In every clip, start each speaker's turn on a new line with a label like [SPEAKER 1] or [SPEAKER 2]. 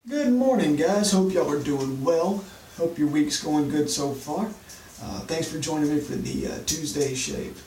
[SPEAKER 1] Good morning, guys. Hope y'all are doing well. Hope your week's going good so far. Thanks for joining me for the Tuesday shave.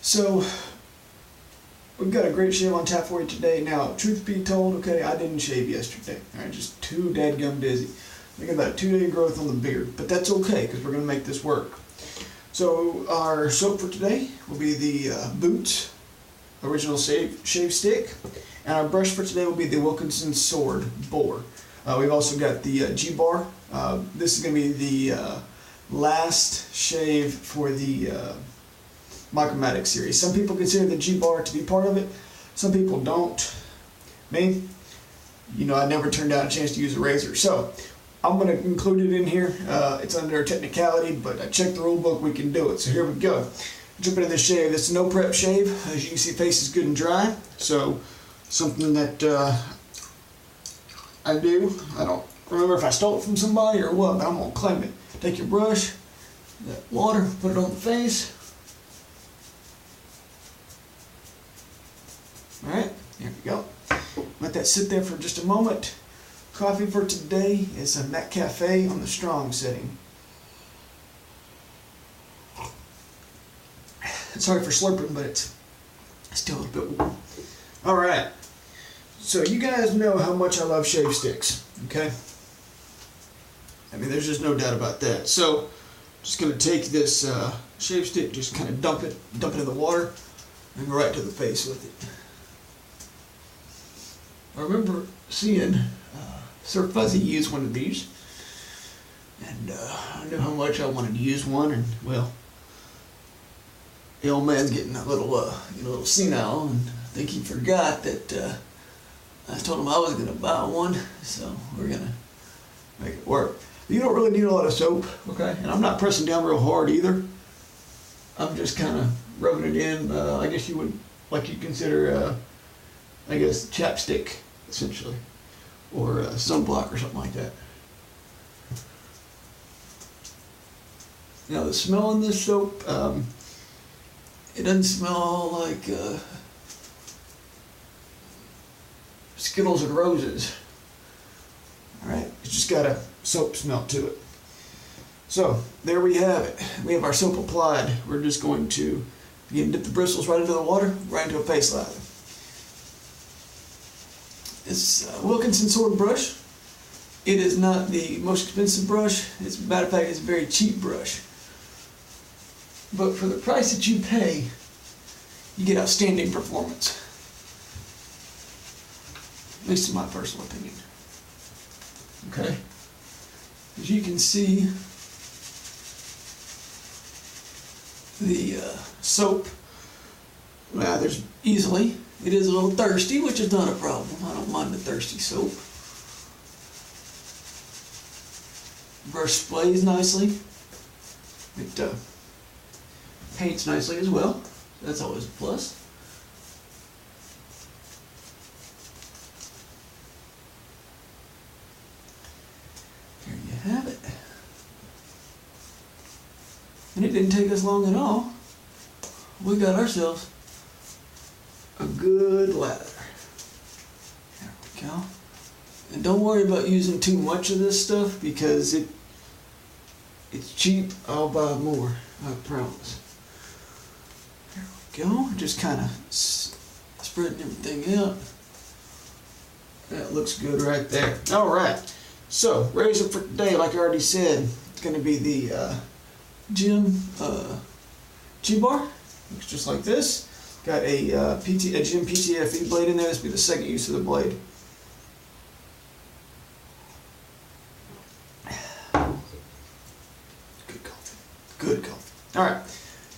[SPEAKER 1] So, we've got a great shave on tap for you today. Now, truth be told, okay, I didn't shave yesterday. Alright, just too dadgum busy. I got about a 2-day growth on the beard, but that's okay because we're going to make this work. So, our soap for today will be the Boots Original Shave Stick. And our brush for today will be the Wilkinson Sword Bore. We've also got the GBar. This is going to be the last shave for the MicroMatic series. Some people consider the GBar to be part of it. Some people don't. Me, I never turned down a chance to use a razor. So I'm going to include it in here. It's under a technicality, but I checked the rule book, we can do it. So here we go. Jump into this shave. This is no prep shave. As you can see, face is good and dry. So something that I do. I don't remember if I stole it from somebody or what, but I'm going to claim it. Take your brush, that water, put it on the face. Alright, there we go. Let that sit there for just a moment. Coffee for today is a Mac Cafe on the strong setting. Sorry for slurping, but it's still a little bit warm. Alright. So you guys know how much I love shave sticks, okay? I mean, there's just no doubt about that. So, just going to take this shave stick, just kind of dump it in the water, and go right to the face with it. I remember seeing Sir Fuzzy use one of these, and I knew how much I wanted to use one, and well, the old man's getting a little senile, and I think he forgot that I told him I was going to buy one, so we're going to make it work. You don't really need a lot of soap, okay? And I'm not pressing down real hard either. I'm just kind of rubbing it in. I guess you would, like you consider, I guess, chapstick, essentially, or sunblock or something like that. Now, the smell in this soap, it doesn't smell like Skittles and roses. Alright, it's just got a soap smell to it. So, there we have it. We have our soap applied. We're just going to, again, dip the bristles right into the water, right into a face lather. It's a Wilkinson Sword brush. It is not the most expensive brush. As a matter of fact, it's a very cheap brush. But for the price that you pay, you get outstanding performance. At least in my personal opinion. Okay? As you can see, the soap lathers easily. It is a little thirsty, which is not a problem. I don't mind the thirsty soap. Brush sprays nicely. It paints nicely as well. That's always a plus. There you have it. And it didn't take us long at all. We got ourselves a good lather. There we go. And don't worry about using too much of this stuff because it's cheap. I'll buy more, I promise. There we go. Just kind of spreading everything out. That looks good right there. Alright. So, razor for today, like I already said, it's going to be the GBar. Looks just like this. Got a Gym PTFE blade in there. This will be the second use of the blade. Good coffee. Good coffee. Alright,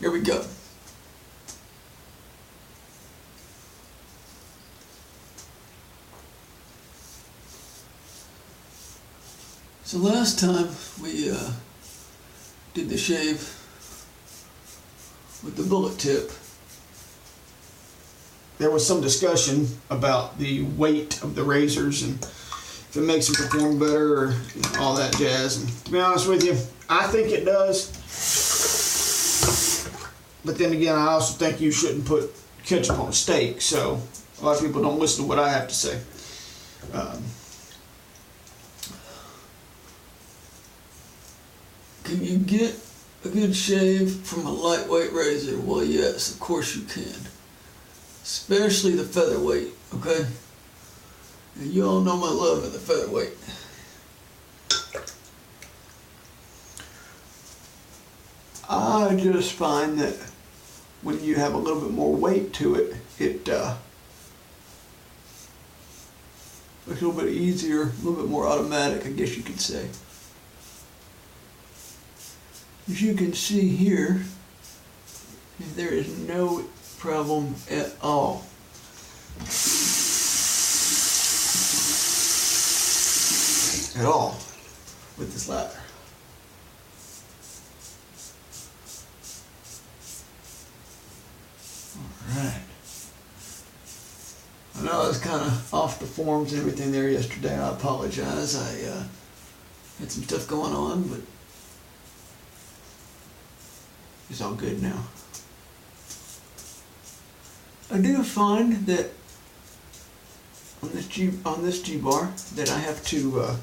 [SPEAKER 1] here we go. So last time we did the shave with the bullet tip, there was some discussion about the weight of the razors and if it makes them perform better or all that jazz. And to be honest with you, I think it does. But then again, I also think you shouldn't put ketchup on a steak, so a lot of people don't listen to what I have to say.
[SPEAKER 2] Can you get a good shave from a lightweight razor? Well, yes, of course you can. Especially the featherweight, okay? And you all know my love of the featherweight.
[SPEAKER 1] I just find that when you have a little bit more weight to it, it looks a little bit easier, a little bit more automatic, I guess you could say. As you can see here, there is no problem at all. At all with this lather. Alright. I know I was kind of off the forms and everything there yesterday. I apologize. I had some stuff going on, but it's all good now. I do find that on this GBar that I have to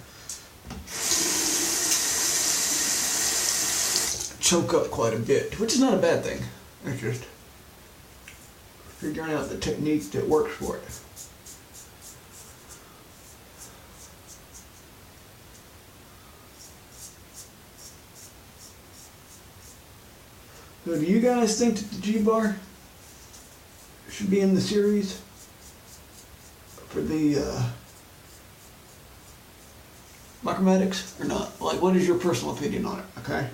[SPEAKER 1] choke up quite a bit, which is not a bad thing. It's just figuring out the technique that works for it. So do you guys think that the GBar should be in the series for the MicroMatics or not? Like, what is your personal opinion on it, okay?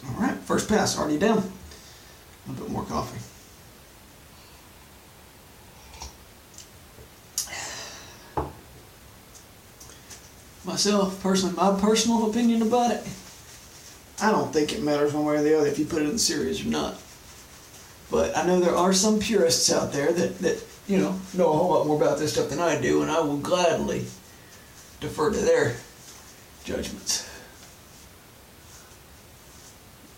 [SPEAKER 1] All right, first pass, already down. A little bit more coffee. Myself, personally, my personal opinion about it, I don't think it matters one way or the other if you put it in the series or not. But I know there are some purists out there that you know a whole lot more about this stuff than I do, and I will gladly defer to their judgments.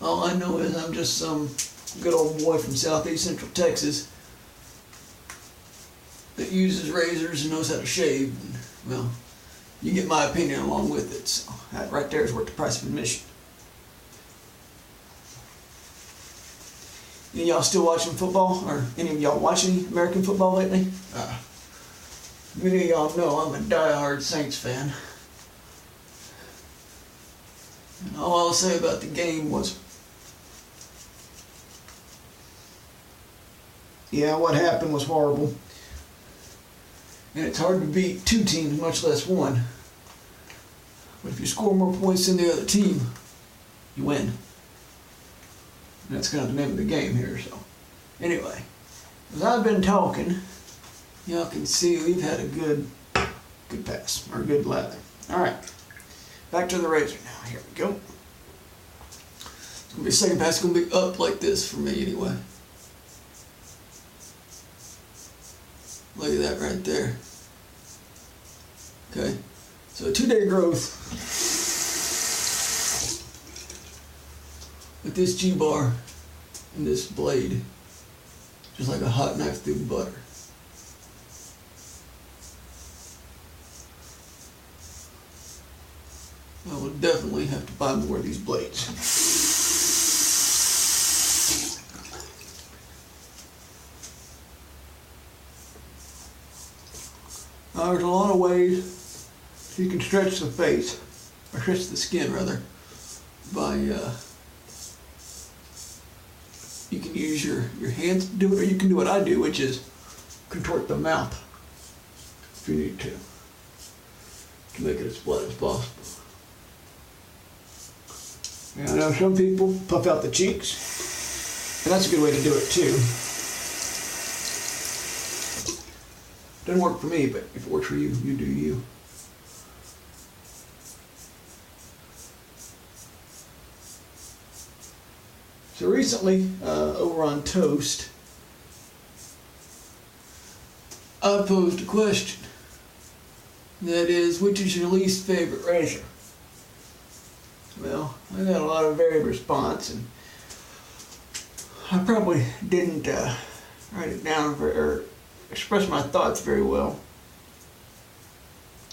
[SPEAKER 1] All I know is I'm just some good old boy from southeast central Texas that uses razors and knows how to shave. And, well, you get my opinion along with it, so that right there is worth the price of admission. Any of y'all still watching football, or any of y'all watching American football lately? Many of y'all know I'm a diehard Saints fan. And all I'll say about the game was, yeah, what happened was horrible. And it's hard to beat two teams, much less one. But if you score more points than the other team, you win. And that's kind of the name of the game here, so. Anyway, as I've been talking, y'all can see we've had a good pass, or good lather. Alright, back to the razor now. Here we go. It's going to be a second pass, it's going to be up like this for me anyway. Look at that right there. Okay, so a 2-day growth with this GBar and this blade, just like a hot knife through butter. I will definitely have to buy more of these blades. There's a lot of ways you can stretch the face, or stretch the skin rather, by you can use your hands to do it, or you can do what I do, which is contort the mouth if you need to make it as flat as possible. Yeah, I know some people puff out the cheeks, and that's a good way to do it too. Doesn't work for me, but if it works for you, you do you. So recently, over on Toast, I posed a question. That is, which is your least favorite razor? Well, I got a lot of varied response, and I probably didn't write it down or express my thoughts very well.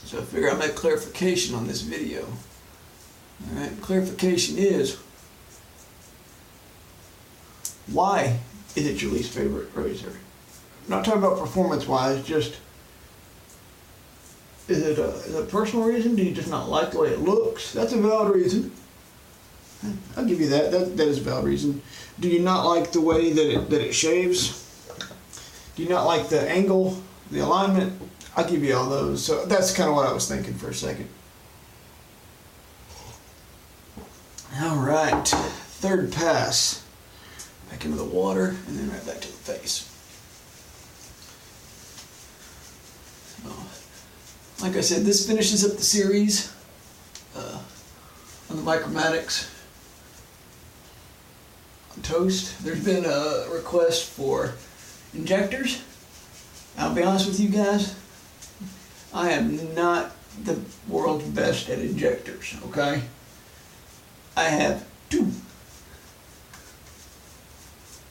[SPEAKER 2] So I figure I'll make clarification on this video. Alright, clarification is, why is it your least favorite razor? I'm not talking about performance-wise, just, is it a personal reason? Do you just not like the way it looks? That's a valid reason. I'll give you that. That is a valid reason. Do you not like the way that it shaves? Do you not like the angle, the alignment? I'll give you all those. So that's kind of what I was thinking for a second. All right, third pass. Back into the water and then right back to the face. So, like I said, this finishes up the series on the MicroMatics on toast. There's been a request for injectors. I'll be honest with you guys, I am not the world's best at injectors, okay? I have 2.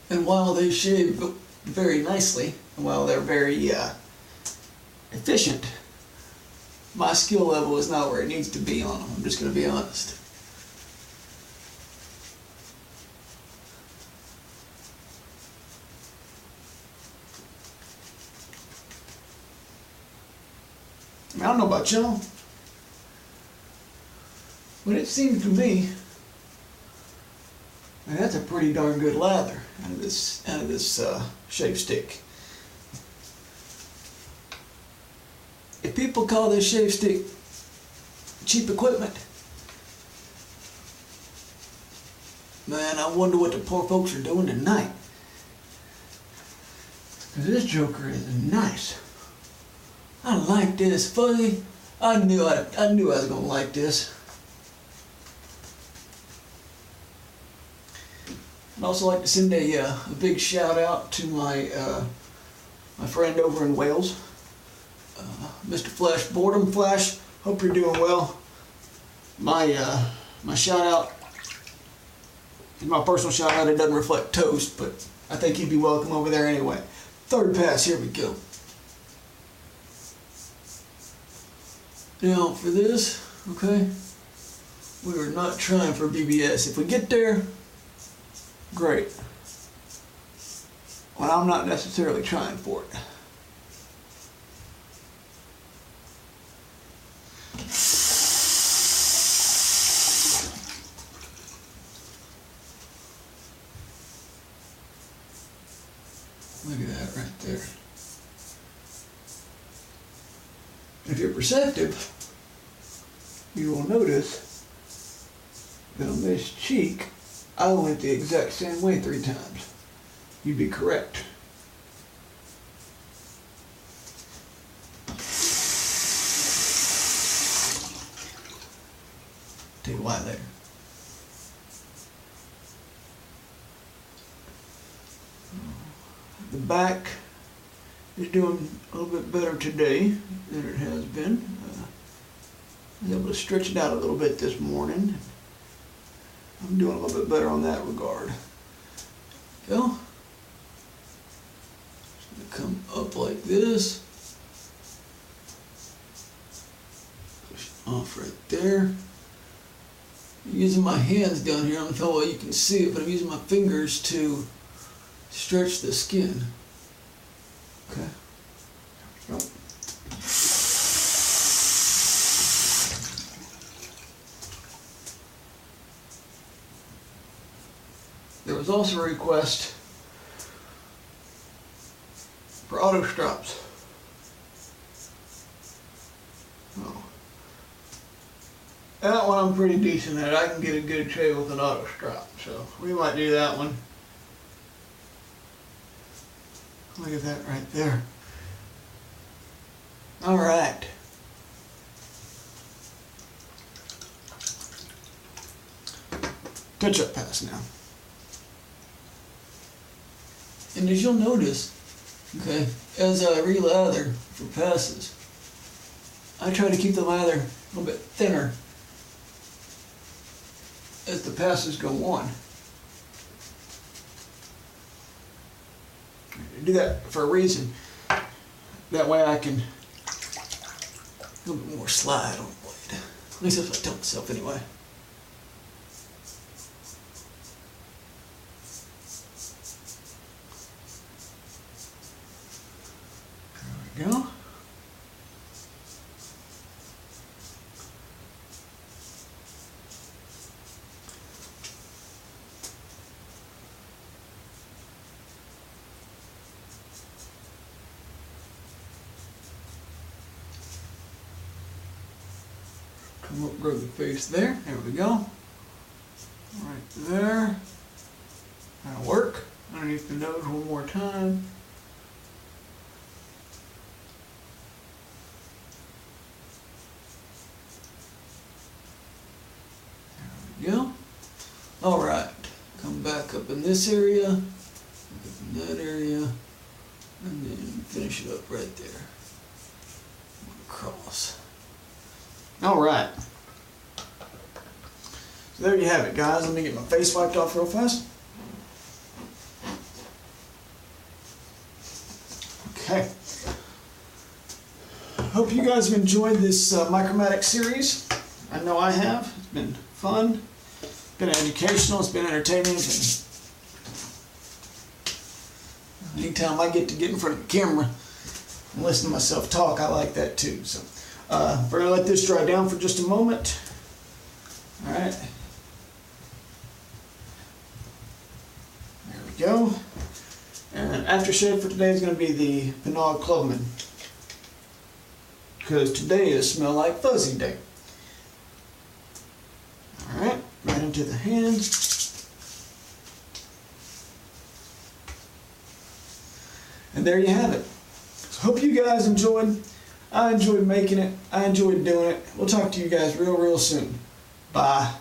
[SPEAKER 2] And while they shave very nicely, and while they're very efficient, my skill level is not where it needs to be on them. I'm just going to be honest. I don't know about y'all, but it seems to me that's a pretty darn good lather out of this shave stick. If people call this shave stick cheap equipment, man, I wonder what the poor folks are doing tonight. 'Cause this joker is nice. I like this, fuzzy. I knew I was gonna like this. I'd also like to send a big shout out to my friend over in Wales, Mr. Flash Boredom. Flash, hope you're doing well. My shout out is my personal shout out. It doesn't reflect toast, but I think he'd be welcome over there anyway. Third pass, here we go. Now for this, okay, we are not trying for BBS. If we get there, great. Well, I'm not necessarily trying for it. Look at that right there. If you're perceptive, you will notice that on this cheek, I went the exact same way 3 times. You'd be correct. Take a while later. The back is doing a little bit better today than it has been. I was able to stretch it out a little bit this morning. I'm doing a little bit better on that regard. Go. Just gonna come up like this. Push off right there. I'm using my hands down here. I don't know how well you can see it, but I'm using my fingers to stretch the skin. Okay. There we go. There was also a request for auto straps. Oh. That one I'm pretty decent at. I can get a good shave with an auto strap, so we might do that one. Look at that right there. All right. Touch-up pass now. And as you'll notice, okay, as I re-lather for passes, I try to keep the lather a little bit thinner as the passes go on. I do that for a reason. That way I can A little bit more slide on the blade. At least that's what I tell myself anyway. There we go. Come up, grab the face there. There we go. Right there. That'll work. Underneath the nose one more time. There we go. All right. Come back up in this area, up in that area, and then finish it up right there. Across.
[SPEAKER 1] All right. So there you have it, guys. Let me get my face wiped off real fast. Okay. Hope you guys have enjoyed this MicroMatic series. I know I have. It's been fun. It's been educational. It's been entertaining. Anytime I get to get in front of the camera and listen to myself talk, I like that too. So we're going to let this dry down for just a moment. All right. There we go. And aftershave for today is going to be the Pinot Clubman, because today is Smell Like Fuzzy Day. All right, right into the hand. And there you have it. So hope you guys enjoyed. I enjoyed making it. I enjoyed doing it. We'll talk to you guys real soon. Bye.